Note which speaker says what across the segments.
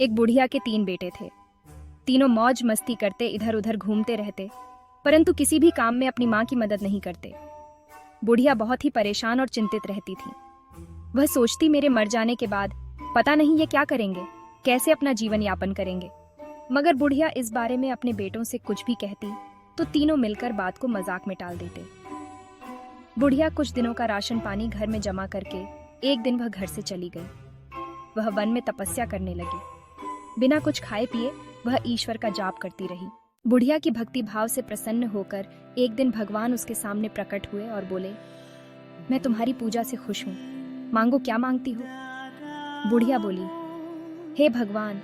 Speaker 1: एक बुढ़िया के 3 बेटे थे। तीनों मौज मस्ती करते इधर उधर घूमते रहते, परंतु किसी भी काम में अपनी माँ की मदद नहीं करते। बुढ़िया बहुत ही परेशान और चिंतित रहती थी। वह सोचती, मेरे मर जाने के बाद पता नहीं ये क्या करेंगे, कैसे अपना जीवन यापन करेंगे। मगर बुढ़िया इस बारे में अपने बेटों से कुछ भी कहती तो तीनों मिलकर बात को मजाक में टाल देते। बुढ़िया कुछ दिनों का राशन पानी घर में जमा करके एक दिन वह घर से चली गई। वह वन में तपस्या करने लगी। बिना कुछ खाए पिए वह ईश्वर का जाप करती रही। बुढ़िया की भक्ति भाव से प्रसन्न होकर एक दिन भगवान उसके सामने प्रकट हुए और बोले, मैं तुम्हारी पूजा से खुश हूँ, मांगो क्या मांगती हो। बुढ़िया बोली, हे भगवान,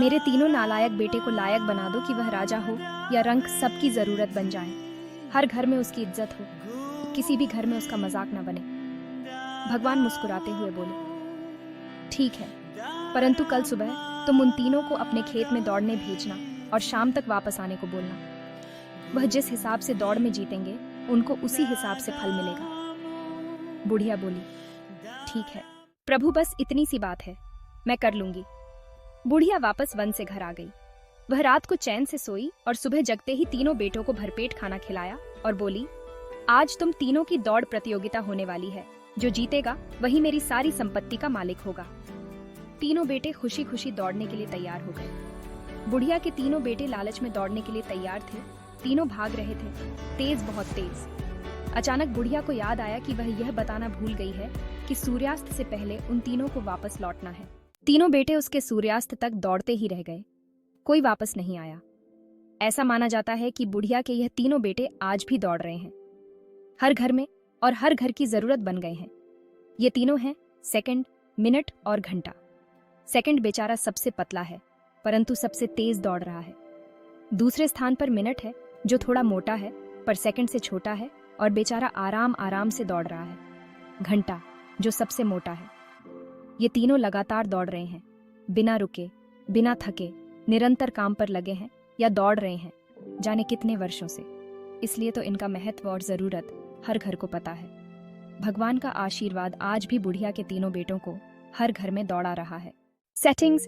Speaker 1: मेरे तीनों नालायक बेटे को लायक बना दो कि वह राजा हो या रंक सबकी जरूरत बन जाए। हर घर में उसकी इज्जत हो, किसी भी घर में उसका मजाक न बने। भगवान मुस्कुराते हुए बोले, ठीक है, परंतु कल सुबह तुम उन तीनों को अपने खेत में दौड़ने भेजना और शाम तक वापस आने को बोलना। वह जिस हिसाब से दौड़ में जीतेंगे उनको उसी हिसाब से फल मिलेगा। बुढ़िया बोली, ठीक है प्रभु, बस इतनी सी बात है, मैं कर लूंगी। बुढ़िया वापस वन से घर आ गई। वह रात को चैन से सोई और सुबह जगते ही तीनों बेटों को भरपेट खाना खिलाया और बोली, आज तुम तीनों की दौड़ प्रतियोगिता होने वाली है, जो जीतेगा वही मेरी सारी संपत्ति का मालिक होगा। तीनों बेटे खुशी खुशी दौड़ने के लिए तैयार हो गए। बुढ़िया के तीनों बेटे लालच में दौड़ने के लिए तैयार थे। तीनों भाग रहे थे, तेज, बहुत तेज। अचानक बुढ़िया को याद आया कि वह यह बताना भूल गई है कि सूर्यास्त से पहले उन तीनों को वापस लौटना है। तीनों बेटे उसके सूर्यास्त तक दौड़ते ही रह गए, कोई वापस नहीं आया। ऐसा माना जाता है कि बुढ़िया के यह तीनों बेटे आज भी दौड़ रहे हैं, हर घर में, और हर घर की जरूरत बन गए हैं। ये तीनों हैं सेकंड, मिनट और घंटा। सेकंड बेचारा सबसे पतला है, परंतु सबसे तेज दौड़ रहा है। दूसरे स्थान पर मिनट है, जो थोड़ा मोटा है पर सेकंड से छोटा है और बेचारा आराम आराम से दौड़ रहा है। घंटा, जो सबसे मोटा है। ये तीनों लगातार दौड़ रहे हैं, बिना रुके, बिना थके, निरंतर काम पर लगे हैं या दौड़ रहे हैं जाने कितने वर्षों से। इसलिए तो इनका महत्व और जरूरत हर घर को पता है। भगवान का आशीर्वाद आज भी बुढ़िया के तीनों बेटों को हर घर में दौड़ा रहा है। सेटिंग्स